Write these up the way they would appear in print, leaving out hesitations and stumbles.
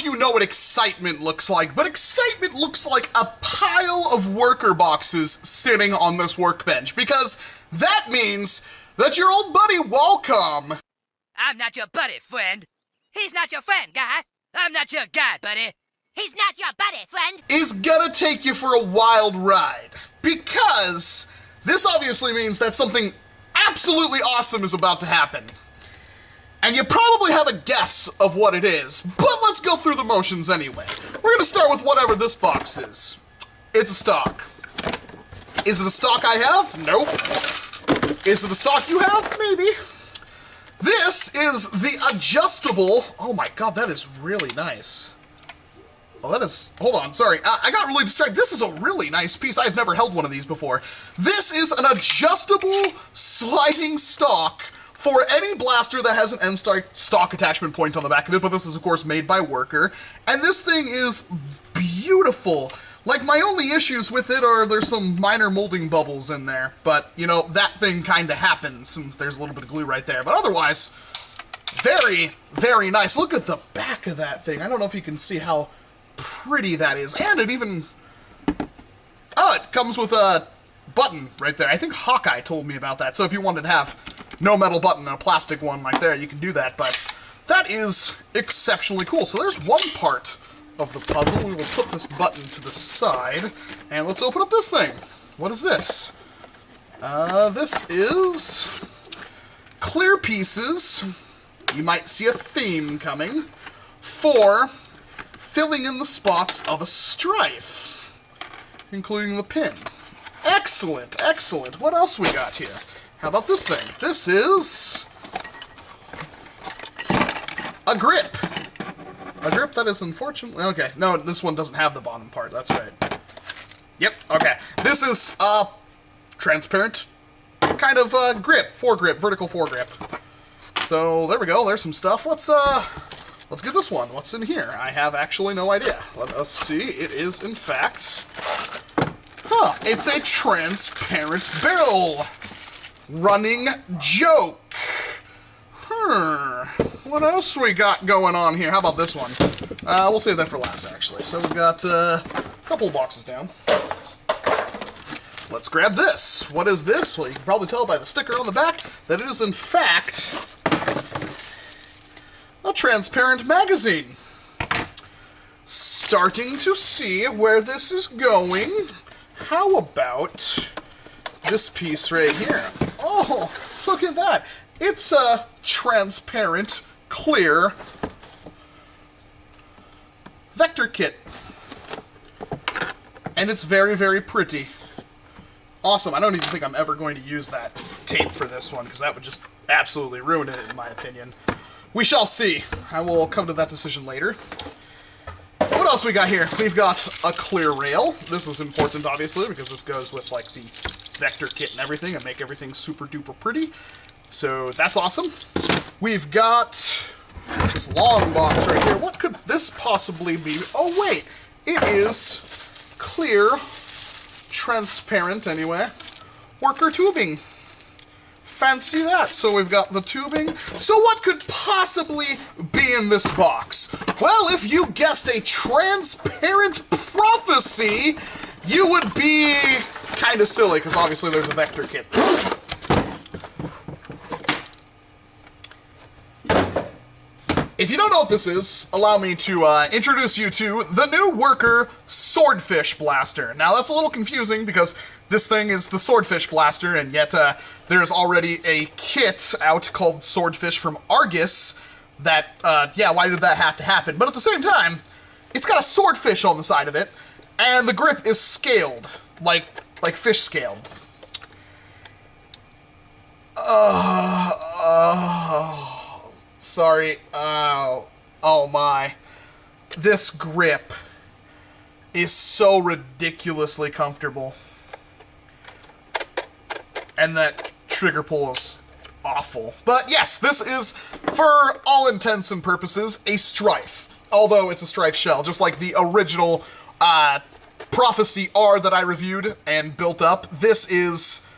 if you know what excitement looks like, but excitement looks like a pile of worker boxes sitting on this workbench, because that means that your old buddy Walcom... I'm not your buddy, friend. He's not your friend, guy. I'm not your guy, buddy. He's not your buddy, friend. ...is gonna take you for a wild ride. Because this obviously means that something absolutely awesome is about to happen. And you probably have a guess of what it is, but let's go through the motions anyway. We're gonna start with whatever this box is. It's a stock. Is it a stock I have? Nope. Is it a stock you have? Maybe. This is the adjustable... Oh my god, that is really nice. Oh, that is... Hold on, sorry. I got really distracted. This is a really nice piece. I've never held one of these before. This is an adjustable sliding stock for any blaster that has an end stock attachment point on the back of it, but this is, of course, made by Worker. And this thing is beautiful. Like, my only issues with it are there's some minor molding bubbles in there, but, you know, that thing kind of happens, and there's a little bit of glue right there. But otherwise, very, very nice. Look at the back of that thing. I don't know if you can see how pretty that is. And it even... Oh, it comes with a button right there. I think Hawkeye told me about that, so if you wanted to have no metal button and a plastic one right there, you can do that, but that is exceptionally cool. So there's one part of the puzzle. We will put this button to the side, and let's open up this thing. What is this? This is clear pieces. You might see a theme coming for filling in the spots of a strife, including the pin. Excellent, excellent. What else we got here? How about this thing? This is a grip. A grip that is unfortunately... Okay, no, this one doesn't have the bottom part. That's right. Yep, okay. This is a transparent kind of grip, foregrip, vertical foregrip. So there we go. There's some stuff. Let's get this one. What's in here? I have actually no idea. Let us see. It is, in fact... Huh, it's a transparent barrel running joke. What else we got going on here? How about this one? We'll save that for last, actually. So we've got a couple of boxes down. Let's grab this. What is this? Well, you can probably tell by the sticker on the back that it is, in fact, a transparent magazine. Starting to see where this is going. How about this piece right here? Oh, look at that. It's a transparent, clear vector kit. And it's very, very pretty. Awesome. I don't even think I'm ever going to use that tape for this one, because that would just absolutely ruin it, in my opinion. We shall see. I will come to that decision later. What else we got here? We've got a clear rail. This is important, obviously, because this goes with, like, the vector kit and everything, and make everything super duper pretty. So that's awesome. We've got this long box right here. What could this possibly be? Oh, wait. It is clear, transparent, anyway, Worker tubing. Fancy that. So we've got the tubing. So what could possibly be in this box? Well, if you guessed a transparent prophecy, you would be kind of silly, because obviously there's a vector kit. If you don't know what this is, allow me to introduce you to the new Worker Swordfish Blaster. Now, that's a little confusing because this thing is the Swordfish Blaster, and yet there's already a kit out called Swordfish from Argus that, yeah, why did that have to happen? But at the same time, it's got a swordfish on the side of it, and the grip is scaled, like fish scaled. Sorry. Oh my. This grip is so ridiculously comfortable. And that trigger pull is awful. But yes, this is, for all intents and purposes, a Strife. Although it's a Strife shell, just like the original Prophecy R that I reviewed and built up. This is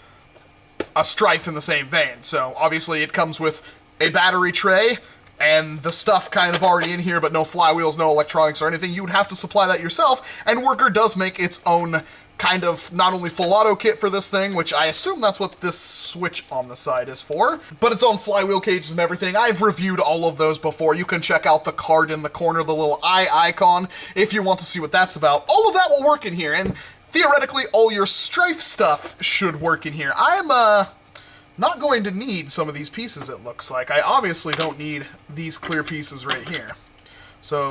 a Strife in the same vein. So obviously it comes with a battery tray, and the stuff kind of already in here, but no flywheels, no electronics or anything, you would have to supply that yourself, and Worker does make its own kind of not only full auto kit for this thing, which I assume that's what this switch on the side is for, but its own flywheel cages and everything. I've reviewed all of those before. You can check out the card in the corner, the little eye icon, if you want to see what that's about. All of that will work in here, and theoretically all your Strife stuff should work in here. I'm not going to need some of these pieces, it looks like. I obviously don't need these clear pieces right here. So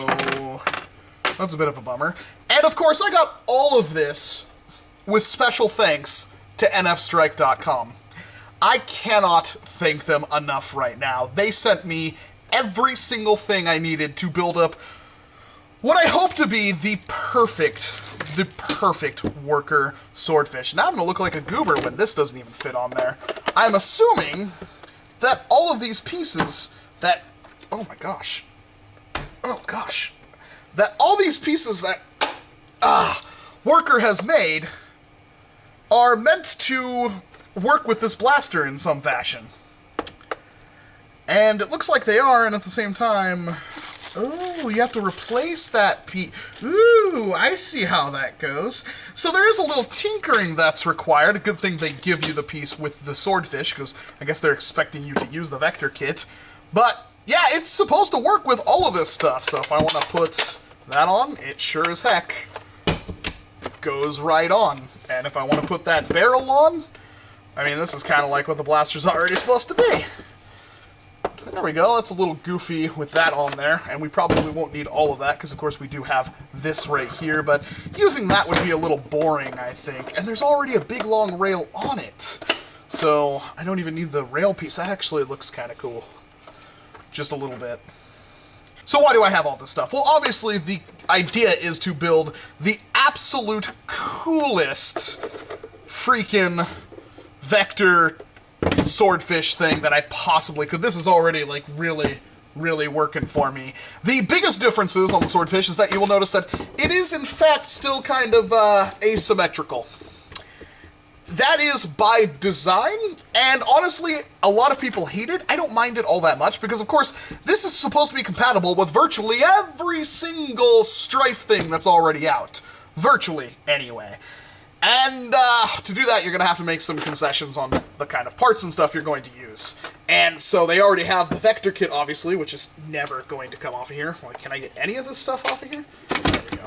that's a bit of a bummer. And of course I got all of this with special thanks to NFSTRIKE.com. I cannot thank them enough right now. They sent me every single thing I needed to build up what I hope to be the perfect Worker swordfish. Now I'm gonna look like a goober when this doesn't even fit on there. I'm assuming that all of these pieces that, oh gosh, that all these pieces that Worker has made are meant to work with this blaster in some fashion. And it looks like they are, and at the same time, oh, you have to replace that piece. Ooh, I see how that goes. So there is a little tinkering that's required. A good thing they give you the piece with the swordfish, because I guess they're expecting you to use the vector kit. But yeah, it's supposed to work with all of this stuff. So if I want to put that on, it sure as heck goes right on. And if I want to put that barrel on, I mean, this is kind of like what the blaster's already supposed to be. There we go, that's a little goofy with that on there, and we probably won't need all of that, because of course we do have this right here, but using that would be a little boring, I think. And there's already a big long rail on it, so I don't even need the rail piece. That actually looks kind of cool. Just a little bit. So why do I have all this stuff? Well, obviously the idea is to build the absolute coolest freaking vector swordfish thing that I possibly could. This is already like really working for me. The biggest differences on the swordfish is that you will notice that it is in fact still kind of asymmetrical. That is by design, and honestly, a lot of people hate it. I don't mind it all that much, because of course, this is supposed to be compatible with virtually every single Strife thing that's already out. Virtually, anyway. And to do that, you're going to have to make some concessions on the kind of parts and stuff you're going to use. And so they already have the vector kit, obviously, which is never going to come off of here. Well, can I get any of this stuff off of here? There we go.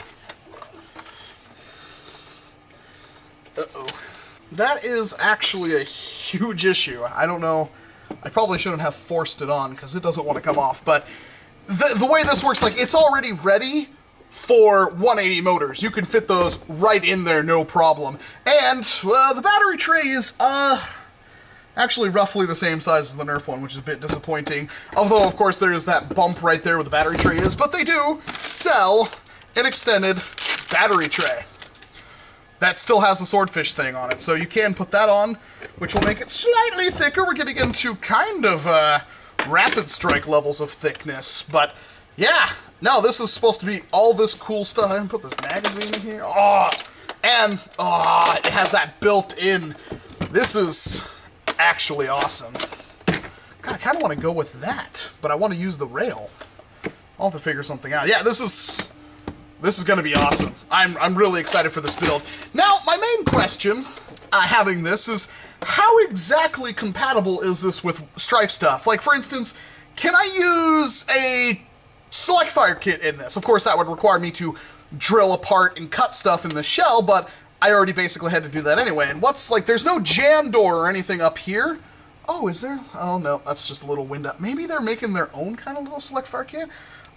Uh-oh. That is actually a huge issue. I don't know. I probably shouldn't have forced it on, because it doesn't want to come off. But the way this works, like, it's already ready for 180 motors. You can fit those right in there, no problem. And the battery tray is actually roughly the same size as the Nerf one, which is a bit disappointing. Although, of course, there is that bump right there where the battery tray is. But they do sell an extended battery tray that still has the swordfish thing on it. So you can put that on, which will make it slightly thicker. We're getting into kind of rapid strike levels of thickness. But yeah, no, this is supposed to be all this cool stuff. I can put this magazine in here. Oh, and it has that built in. This is actually awesome. God, I kind of want to go with that, but I want to use the rail. I'll have to figure something out. Yeah, this is going to be awesome. I'm really excited for this build. Now, my main question, having this, is how exactly compatible is this with Strife stuff? Like, for instance, can I use a select fire kit in this? Of course, that would require me to drill apart and cut stuff in the shell, but I already basically had to do that anyway. And what's, like, there's no jam door or anything up here. Oh, is there? Oh, no, that's just a little window. Maybe they're making their own kind of little select fire kit?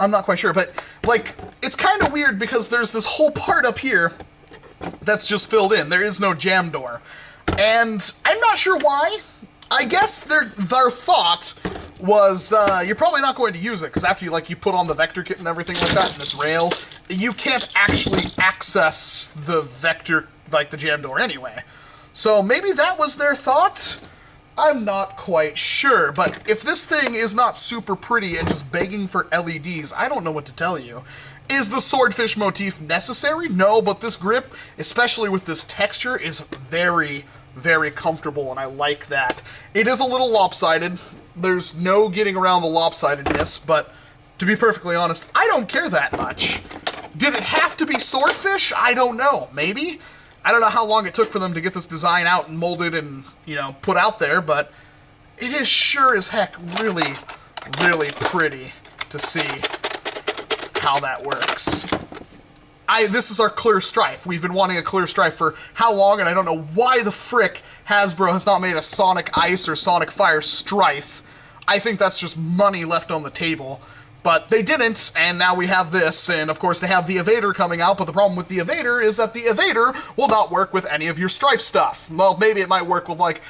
I'm not quite sure, but, like, it's kind of weird because there's this whole part up here that's just filled in. There is no jam door. And I'm not sure why. I guess their thought was, you're probably not going to use it, because after you put on the vector kit and everything like that, and this rail, you can't actually access the vector, like the jam door anyway. So maybe that was their thought? I'm not quite sure, but if this thing is not super pretty and just begging for LEDs, I don't know what to tell you. Is the swordfish motif necessary? No, but this grip, especially with this texture, is very, very comfortable, and I like that. It is a little lopsided. There's no getting around the lopsidedness, but to be perfectly honest, I don't care that much. Did it have to be swordfish? I don't know. Maybe? I don't know how long it took for them to get this design out and molded and, you know, put out there, but it is sure as heck really, really pretty to see how that works. This is our clear strife. We've been wanting a clear strife for how long, and I don't know why the frick Hasbro has not made a Sonic Ice or Sonic Fire strife. I think that's just money left on the table. But they didn't, and now we have this, and of course they have the Evader coming out, but the problem with the Evader is that the Evader will not work with any of your strife stuff. Well, maybe it might work with, like,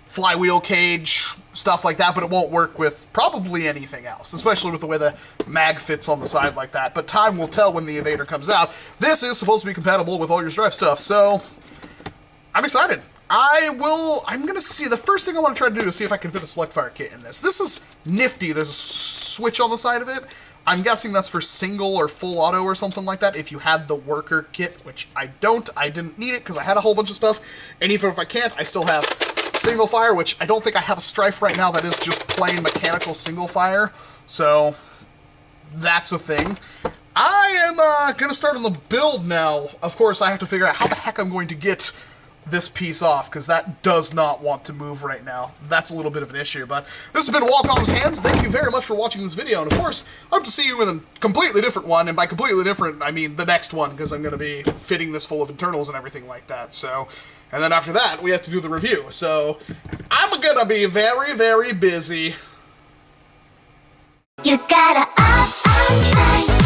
flywheel cage, stuff like that, but it won't work with probably anything else, especially with the way the mag fits on the side like that. But time will tell when the Evader comes out. This is supposed to be compatible with all your strife stuff, so I'm excited. I'm gonna see, the first thing I want to try to do is see if I can fit a select fire kit in this. This is nifty. There's a switch on the side of it. I'm guessing that's for single or full auto or something like that if you had the worker kit, which I don't. I didn't need it because I had a whole bunch of stuff, and even if I can't, I still have single fire, which I don't think I have a strife right now that is just plain mechanical single fire, so that's a thing. I am gonna start on the build now. Of course, I have to figure out how the heck I'm going to get this piece off, because that does not want to move right now. That's a little bit of an issue, but this has been Walcom's Hands. Thank you very much for watching this video, and of course, I hope to see you in a completely different one, and by completely different, I mean the next one, because I'm going to be fitting this full of internals and everything like that, so, and then after that, we have to do the review, so I'm going to be very, very busy. You gotta up,